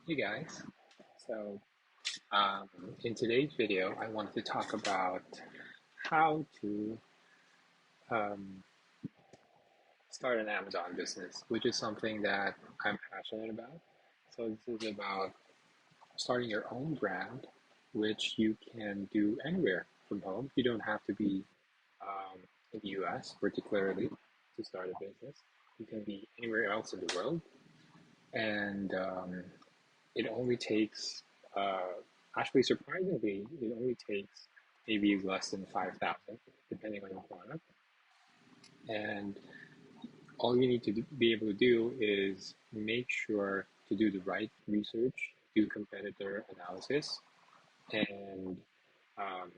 Hey guys, so um, in today's video, I wanted to talk about how to um, start an Amazon business, which is something that I'm passionate about. So this is about starting your own brand, which you can do anywhere from home. You don't have to be in the US, particularly, to start a business. You can be anywhere else in the world, and it only takes, actually surprisingly, it only takes maybe less than 5,000, depending on your product. And all you need to be able to do is make sure to do the right research, do competitor analysis, and um,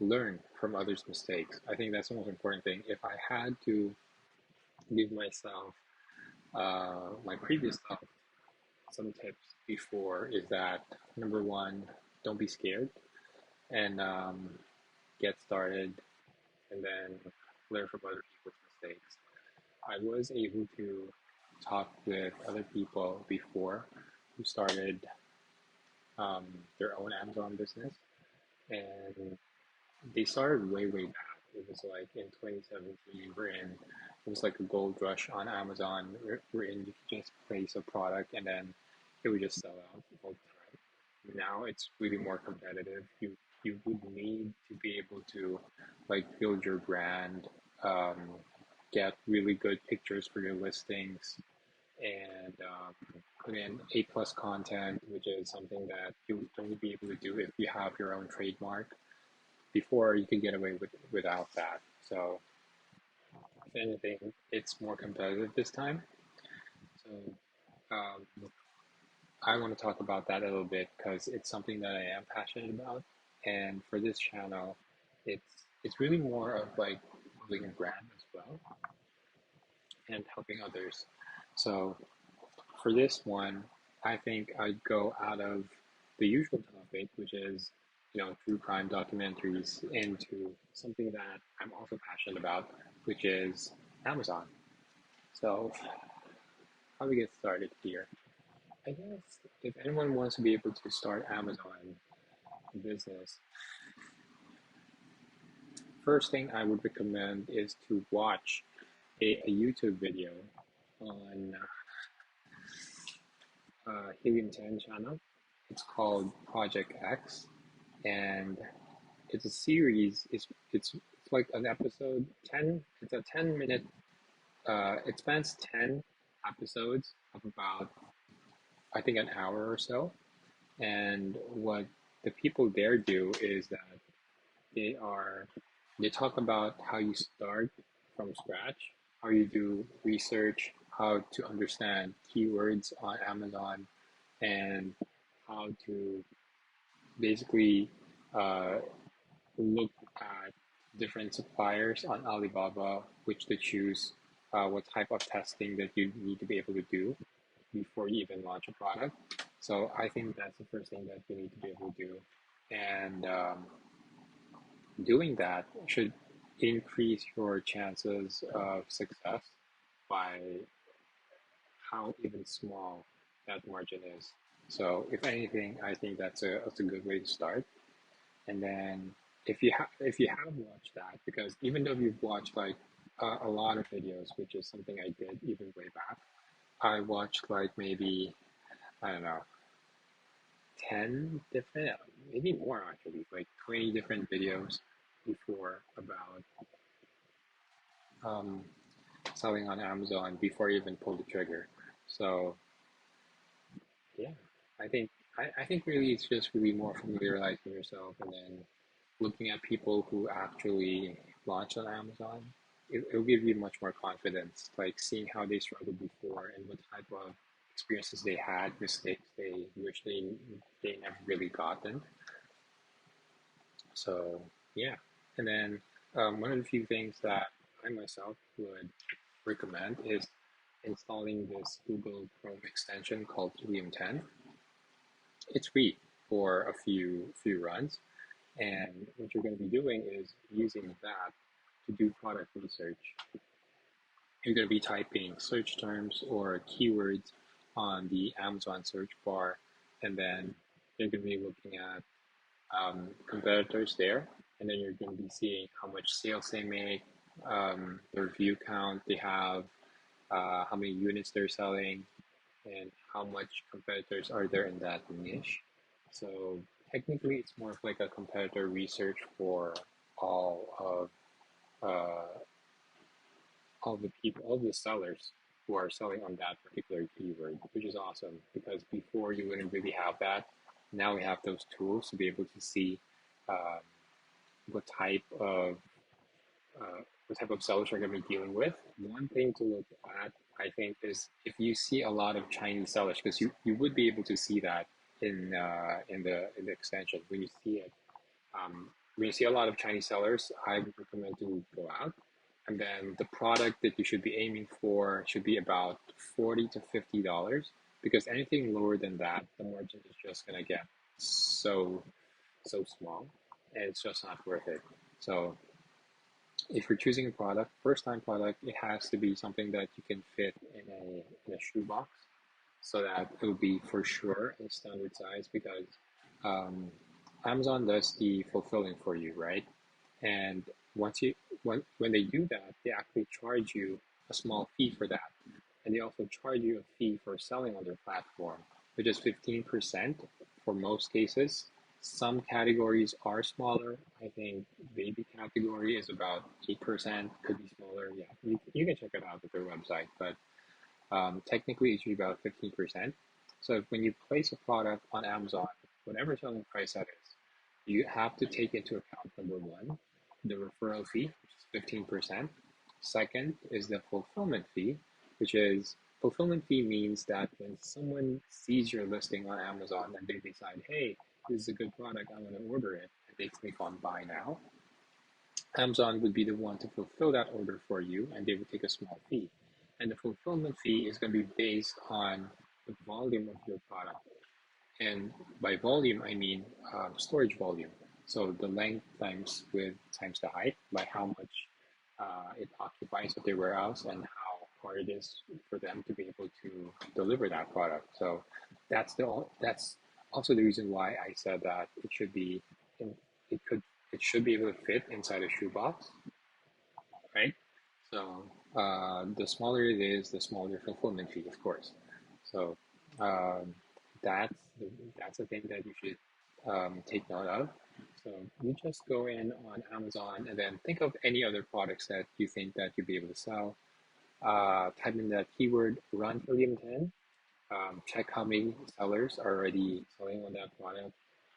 learn from others' mistakes. I think that's the most important thing. If I had to give myself, my previous self, some tips before, is that number one, don't be scared and get started and then learn from other people's mistakes. I was able to talk with other people before who started um, their own Amazon business, and they started way back. It was like in 2017. It was like a gold rush on Amazon. Wherein you could just place a product and then it would just sell out all the time. Now it's really more competitive. You would need to be able to like build your brand, um, get really good pictures for your listings, and put in A+ content, which is something that you would only be able to do if you have your own trademark. Before you could get away without that. So if anything, it's more competitive this time. So I want to talk about that a little bit because it's something that I am passionate about. And for this channel, it's really more of like building a brand as well and helping others. So for this one, I think I'd go out of the usual topic, which is, true crime documentaries, into something that I'm also passionate about, which is Amazon. So how do we get started here? I guess if anyone wants to be able to start Amazon business, first thing I would recommend is to watch a YouTube video on Helium 10 channel. It's called Project X, and it's a series. It's like an episode 10. It's a 10 minute. It spans 10 episodes of about, I think, an hour or so. And what the people there do is that they are they talk about how you start from scratch, how you do research, how to understand keywords on Amazon, and how to basically uh, look at different suppliers on Alibaba, which to choose, what type of testing that you need to be able to do before you even launch a product. So I think that's the first thing that you need to be able to do. And doing that should increase your chances of success by how even small that margin is. So if anything, I think that's a good way to start. And then if you have watched that, because even though you've watched like a lot of videos, which is something I did even way back, I watched like maybe, I don't know, 10 different, maybe more actually, like 20 different videos before about um, selling on Amazon before I even pull the trigger. So yeah, I think I think really it's just really more familiarizing yourself and then looking at people who actually launch on Amazon. It'll give you much more confidence, like seeing how they struggled before and what type of experiences they had, mistakes they wish they never really gotten. So yeah, and then one of the few things that I myself would recommend is installing this Google Chrome extension called Helium 10. It's free for a few runs, and what you're going to be doing is using that to do product research. You're going to be typing search terms or keywords on the Amazon search bar, and then you're going to be looking at competitors there, and then you're going to be seeing how much sales they make, the review count they have, how many units they're selling, and how much competitors are there in that niche. So technically, it's more of like a competitor research for all of uh, all the people, all the sellers who are selling on that particular keyword, which is awesome because before you wouldn't really have that. Now we have those tools to be able to see um, what type of sellers you're going to be dealing with. One thing to look at, I think, is if you see a lot of Chinese sellers, because you would be able to see that in the extension when you see it. When you see a lot of Chinese sellers, I would recommend to go out. And then the product that you should be aiming for should be about $40 to $50, because anything lower than that, the margin is just gonna get so small, and it's just not worth it. So if you're choosing a product, first time product, it has to be something that you can fit in a shoebox, so that it will be for sure a standard size, because um, Amazon does the fulfilling for you, right? And once you when they do that, they actually charge you a small fee for that, and they also charge you a fee for selling on their platform, which is 15% for most cases. Some categories are smaller. I think baby category is about 8%, could be smaller. Yeah, you can check it out at their website, but technically it should be about 15%. So when you place a product on Amazon, whatever selling price that is, you have to take into account number one, the referral fee, which is 15%. Second is the fulfillment fee, which is fulfillment fee means that when someone sees your listing on Amazon and they decide, hey, this is a good product, I want to order it, and they click on buy now, Amazon would be the one to fulfill that order for you, and they would take a small fee. And the fulfillment fee is going to be based on the volume of your product. And by volume, I mean storage volume. So the length times width times the height, by how much it occupies of their warehouse and how hard it is for them to be able to deliver that product. So that's also the reason why I said that it should be in, it could it should be able to fit inside a shoebox, right? So the smaller it is, the smaller fulfillment fee, of course. So um, that's that's the thing that you should take note of. So you just go in on Amazon and then think of any other products that you think that you'll be able to sell. Type in that keyword run helium 10, check how many sellers are already selling on that product.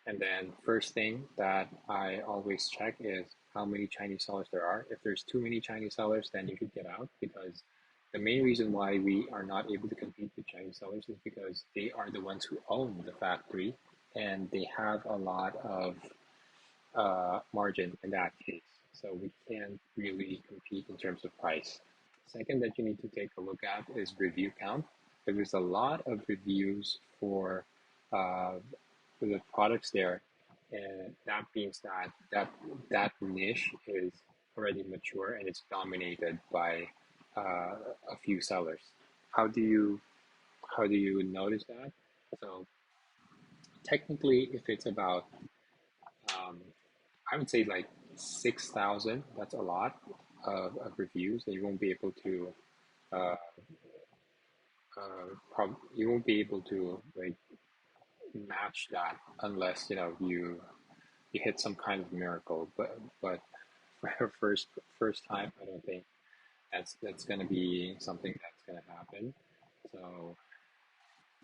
And then first thing that I always check is how many Chinese sellers there are. If there's too many Chinese sellers, then you should get out, because the main reason why we are not able to compete with Chinese sellers is because they are the ones who own the factory, and they have a lot of margin in that case. So we can't really compete in terms of price. Second that you need to take a look at is review count. There's a lot of reviews uh, for the products there, and that means that niche is already mature and it's dominated by a few sellers. How do you how do you notice that? So technically, if it's about um, I would say like 6,000. That's a lot of reviews, and you won't be able to uh, you won't be able to like match that unless you hit some kind of miracle. But for first time, I don't think that's going to be something that's going to happen. So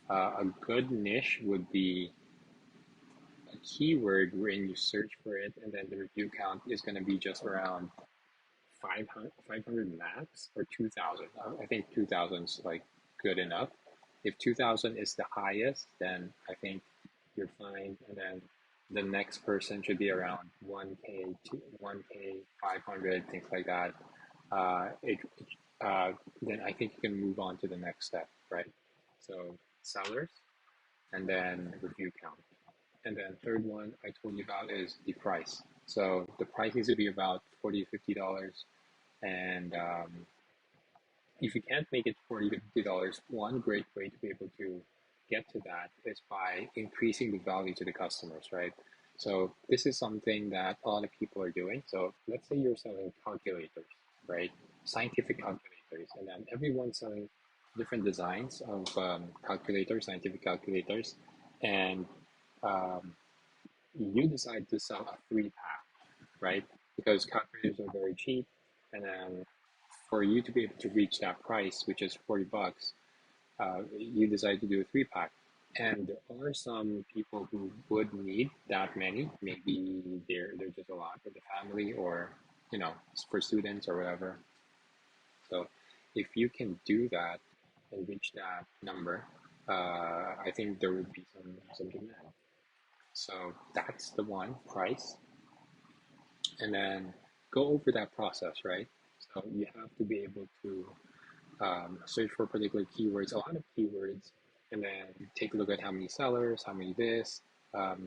a good niche would be a keyword wherein you search for it, and then the review count is going to be just around 500 max, or 2,000. I think 2,000 is like good enough. If 2,000 is the highest, then I think you're fine. And then the next person should be around 1K, 1K, 500, things like that. Then I think you can move on to the next step, right? So sellers, and then review count. And then third one I told you about is the price. So the price needs to be about $40 to $50, and if you can't make it $40 to $50, one great way to be able to get to that is by increasing the value to the customers, right? So this is something that a lot of people are doing. So let's say you're selling calculators, right? Scientific calculators, and then everyone's selling different designs of calculators, scientific calculators, and um, you decide to sell a three pack, right? Because calculators are very cheap, and then for you to be able to reach that price, which is $40, you decide to do a three pack. And there are some people who would need that many. Maybe they're just a lot for the family, or for students or whatever. So if you can do that and reach that number, I think there would be some demand. So that's the one price, and then go over that process, right? So you have to be able to search for particular keywords, a lot of keywords, and then take a look at how many sellers, how many this,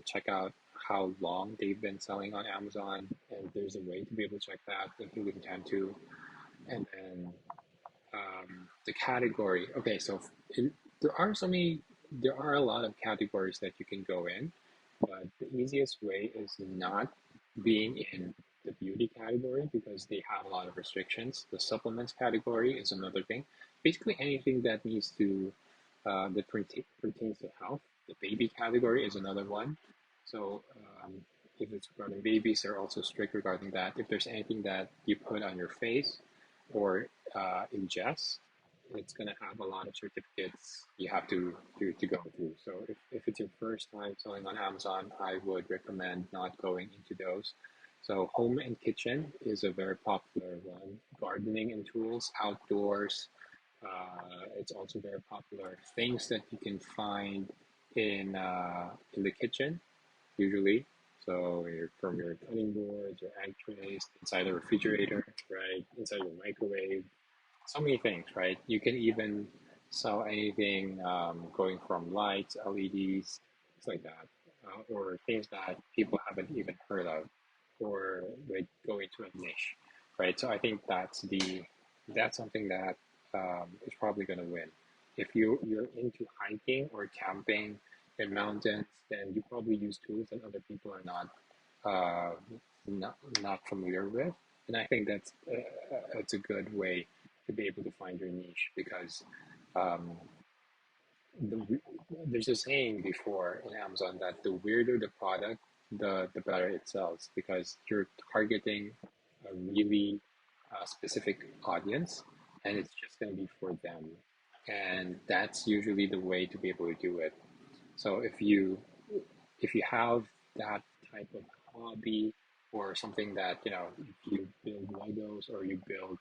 check out how long they've been selling on Amazon, and there's a way to be able to check that, including time too. And then the category. Okay, so in, there are so many, there are a lot of categories that you can go in, but the easiest way is not being in the beauty category because they have a lot of restrictions. The supplements category is another thing. Basically, anything that needs to pertains to health. The baby category is another one. So if it's regarding babies, they're also strict regarding that. If there's anything that you put on your face or ingest, it's going to have a lot of certificates you have to go through. So if it's your first time selling on Amazon, I would recommend not going into those. So home and kitchen is a very popular one. Gardening and tools, outdoors, it's also very popular. Things that you can find in the kitchen usually. So from your cutting boards, your egg trays, inside the refrigerator, right, inside your microwave, so many things, right? You can even sell anything going from lights, LEDs, things like that, or things that people haven't even heard of, or like go into a niche, right? So I think that's something that is probably going to win. If you're into hiking or camping in mountains, then you probably use tools that other people are uh, not not familiar with, and I think it's a good way to be able to find your niche because um, the, there's a saying before in Amazon that the weirder the product, the better it sells because you're targeting a really specific audience, and it's just going to be for them, and that's usually the way to be able to do it. So if you have that type of hobby or something that if you build Legos or you build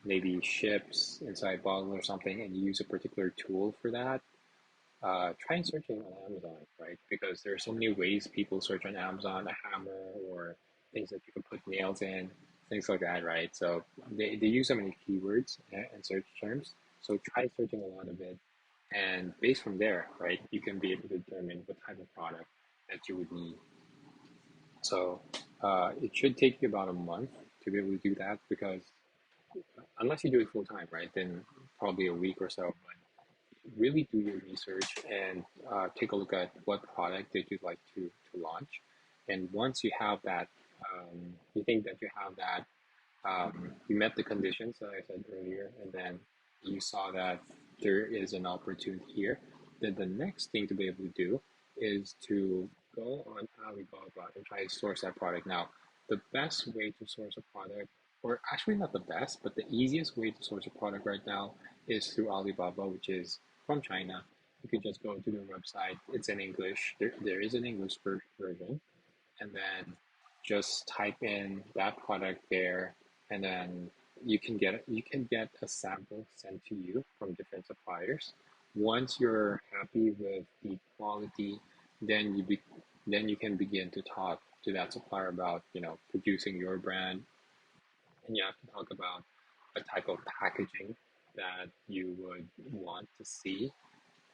maybe ships inside bottles or something and you use a particular tool for that, try and searching on Amazon, right? Because there are so many ways people search on Amazon, a hammer or things that you can put nails in, things like that, right? So they use so many keywords and search terms. So try searching a lot of it. And based from there, right, you can be able to determine what type of product that you would need. So it should take you about a month to be able to do that because unless you do it full time, right, then probably a week or so. But really do your research and take a look at what product that you'd like to launch. And once you have that, you think that you have that, you met the conditions that I said earlier, and then you saw that there is an opportunity here, then the next thing to be able to do is to go on Alibaba and try to source that product. Now, the best way to source a product, or actually not the best, but the easiest way to source a product right now is through Alibaba, which is from China. You could just go to their website. It's in English. There is an English version, and then just type in that product there, and then you can get a sample sent to you from different suppliers. Once you're happy with the quality, then then you can begin to talk to that supplier about producing your brand, and you have to talk about a type of packaging that you would want to see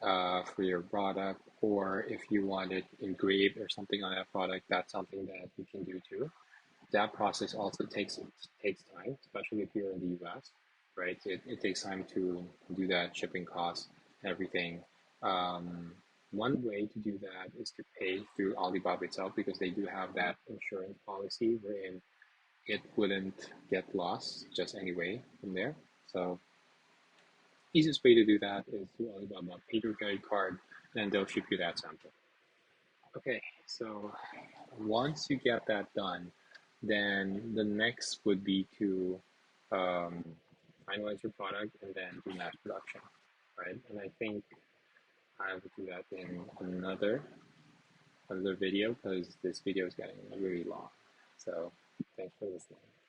for your product, or if you want it engraved or something on that product, that's something that you can do too. That process also takes time, especially if you're in the US. right? It takes time to do that, shipping costs, everything. Um, One way to do that is to pay through Alibaba itself because they do have that insurance policy wherein it wouldn't get lost just anyway from there. So easiest way to do that is through Alibaba, pay through credit card, and they'll ship you that sample. Okay, so once you get that done, then the next would be to um, finalize your product and then do mass production, right? And I think I will do that in another video because this video is getting really long. So thanks for listening.